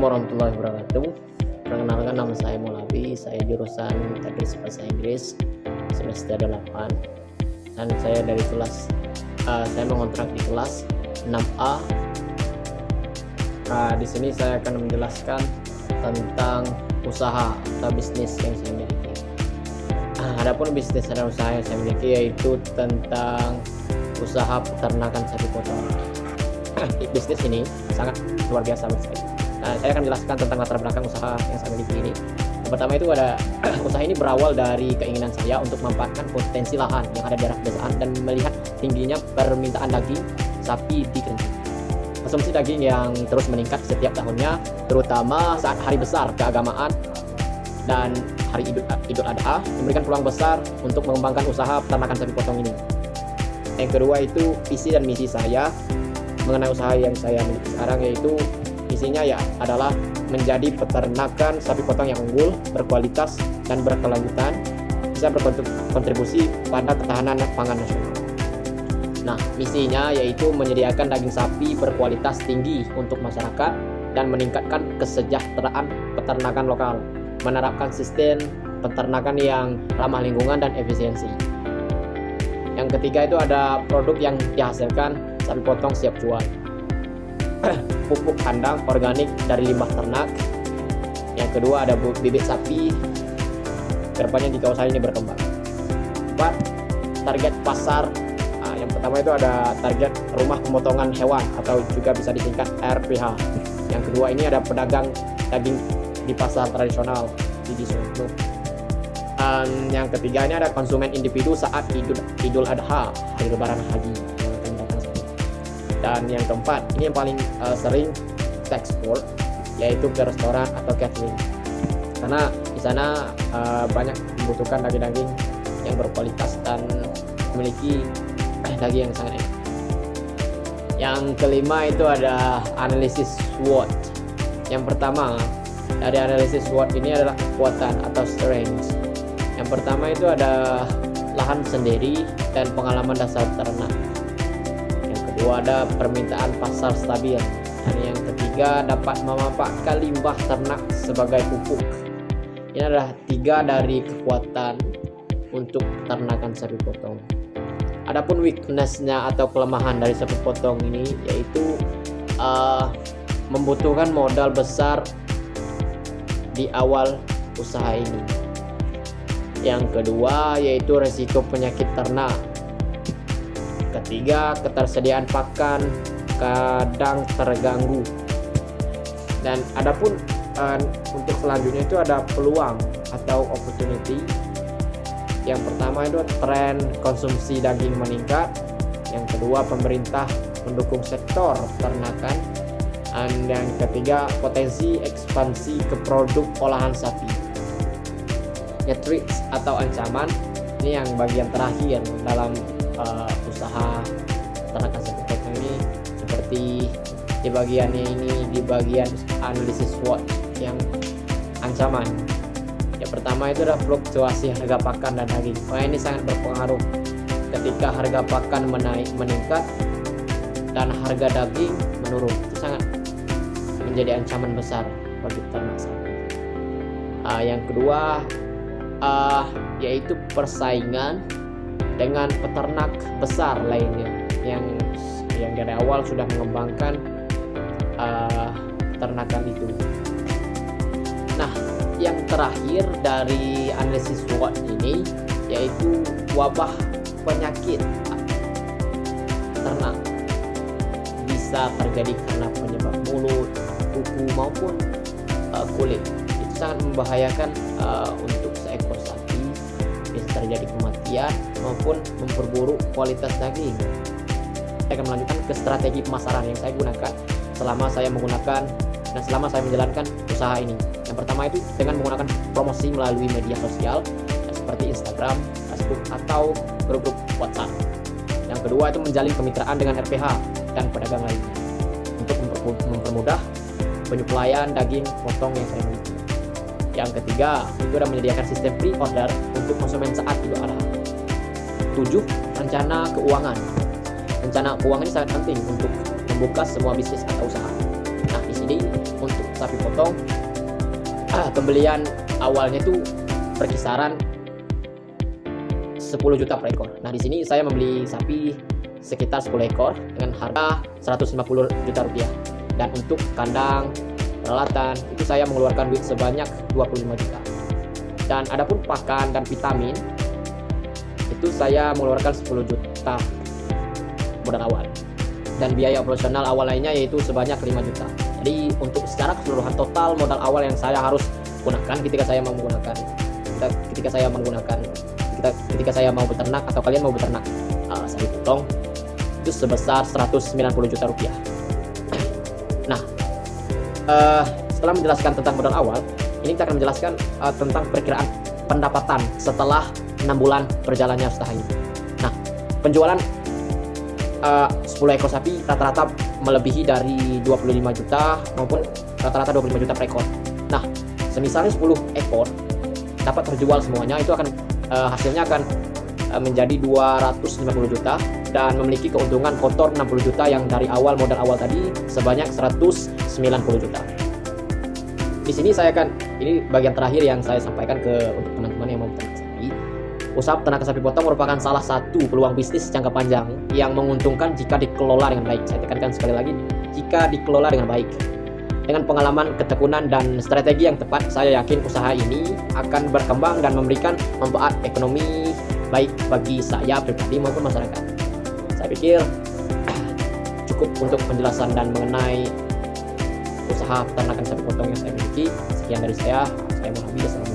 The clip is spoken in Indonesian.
Assalamualaikum warahmatullahi wabarakatuh. Perkenalkan, nama saya Molabi. Saya jurusan Tadris Bahasa Inggris semester 8. Dan saya dari kelas saya mengontrak di kelas 6A. Di sini saya akan menjelaskan tentang usaha atau bisnis yang saya miliki. Adapun bisnis dan usaha yang saya miliki yaitu tentang usaha peternakan sapi potong. Bisnis ini sangat luar biasa menurut saya. Saya akan menjelaskan tentang latar belakang usaha yang saya miliki ini. Yang pertama itu ada usaha ini berawal dari keinginan saya untuk memanfaatkan potensi lahan yang ada di daerah pedesaan dan melihat tingginya permintaan daging sapi di Kerinci. Konsumsi daging yang terus meningkat setiap tahunnya, terutama saat hari besar keagamaan dan hari Idul Adha, memberikan peluang besar untuk mengembangkan usaha peternakan sapi potong ini. Yang kedua itu visi dan misi saya mengenai usaha yang saya miliki sekarang, yaitu misinya adalah menjadi peternakan sapi potong yang unggul, berkualitas dan berkelanjutan, bisa berkontribusi pada ketahanan pangan nasional. Nah, misinya yaitu menyediakan daging sapi berkualitas tinggi untuk masyarakat dan meningkatkan kesejahteraan peternakan lokal, menerapkan sistem peternakan yang ramah lingkungan dan efisiensi. Yang ketiga itu ada produk yang dihasilkan sapi potong siap jual. Pupuk kandang organik dari limbah ternak. Yang kedua ada bibit sapi. Kedepannya jika usaha ini berkembang. 4. Target pasar. Yang pertama itu ada target rumah pemotongan hewan atau juga bisa disingkat RPH. Yang kedua ini ada pedagang daging di pasar tradisional di Solo. Yang ketiga ini ada konsumen individu saat Idul Adha, hari Lebaran Haji. Dan yang keempat, ini yang paling sering ekspor, yaitu ke restoran atau catering. Karena di sana banyak membutuhkan daging-daging yang berkualitas dan memiliki daging yang sangat enak. Yang kelima itu ada analisis SWOT. Yang pertama, dari analisis SWOT ini adalah kekuatan atau strength. Yang pertama itu ada lahan sendiri dan pengalaman dasar ternak. Kedua ada permintaan pasar stabil, dan yang ketiga dapat memanfaatkan limbah ternak sebagai pupuk. Ini adalah 3 dari kekuatan untuk peternakan sapi potong. Adapun weakness-nya atau kelemahan dari sapi potong ini yaitu membutuhkan modal besar di awal usaha ini. Yang kedua yaitu resiko penyakit ternak. Ketiga, ketersediaan pakan kadang terganggu. Dan adapun untuk selanjutnya itu ada peluang atau opportunity. Yang pertama itu tren konsumsi daging meningkat. Yang kedua, pemerintah mendukung sektor peternakan. Dan yang ketiga, potensi ekspansi ke produk olahan sapi. Threats atau ancaman, ini yang bagian terakhir dalam usaha peternakan sapi potong ini, seperti di bagiannya ini, di bagian analisis SWOT yang ancaman. Yang pertama itu adalah fluktuasi harga pakan dan daging. Ini sangat berpengaruh ketika harga pakan meningkat dan harga daging menurun. Itu sangat menjadi ancaman besar bagi peternak sapi. Yang kedua yaitu persaingan dengan peternak besar lainnya yang dari awal sudah mengembangkan peternakan itu. Nah, yang terakhir dari analisis SWOT ini yaitu wabah penyakit ternak. Bisa terjadi karena penyebab mulut, kuku maupun kulit. Itu sangat membahayakan untuk seekor sapi. Bisa terjadi kematian maupun memperburuk kualitas daging. Saya akan melanjutkan ke strategi pemasaran yang saya gunakan selama saya menjalankan usaha ini. Yang pertama itu dengan menggunakan promosi melalui media sosial seperti Instagram, Facebook atau grup-grup WhatsApp. Yang kedua itu menjalin kemitraan dengan RPH dan pedagang lainnya untuk mempermudah penyuplaian daging potong yang saya miliki. Yang ketiga itu adalah menyediakan sistem pre-order untuk konsumen saat Idul Adha. 7. Rencana keuangan. Rencana keuangan ini sangat penting untuk membuka semua bisnis atau usaha. Nah, di sini untuk sapi sapi potong, pembelian awalnya itu berkisaran 10 juta per ekor. Nah, di sini saya membeli sapi sekitar 10 ekor dengan harga 150 juta rupiah. Dan untuk kandang, peralatan, itu saya mengeluarkan duit sebanyak 25 juta. Dan adapun pakan dan vitamin, itu saya mengeluarkan 10 juta modal awal. Dan biaya operasional awal lainnya yaitu sebanyak 5 juta. Jadi untuk secara keseluruhan total modal awal yang saya harus gunakan ketika saya mau beternak atau kalian mau beternak sapi potong, itu sebesar 190 juta rupiah. Nah, setelah menjelaskan tentang modal awal, ini kita akan menjelaskan tentang perkiraan pendapatan setelah 6 bulan berjalannya usaha ini. Nah, penjualan 10 ekor sapi rata-rata melebihi dari 25 juta maupun rata-rata 25 juta per ekor. Nah, semisalnya 10 ekor dapat terjual semuanya, itu akan hasilnya akan menjadi 250 juta dan memiliki keuntungan kotor 60 juta yang dari modal awal tadi sebanyak 190 juta. Di sini ini bagian terakhir yang saya sampaikan untuk teman-teman yang mau beternak sapi. Usaha peternakan sapi potong merupakan salah satu peluang bisnis jangka panjang yang menguntungkan jika dikelola dengan baik. Saya tekankan sekali lagi, jika dikelola dengan baik. Dengan pengalaman, ketekunan, dan strategi yang tepat, saya yakin usaha ini akan berkembang dan memberikan manfaat ekonomi baik bagi saya pribadi maupun masyarakat. Saya pikir cukup untuk penjelasan dan mengenai usaha peternakan sapi potong yang saya miliki. Sekian dari saya. Saya Muhammad.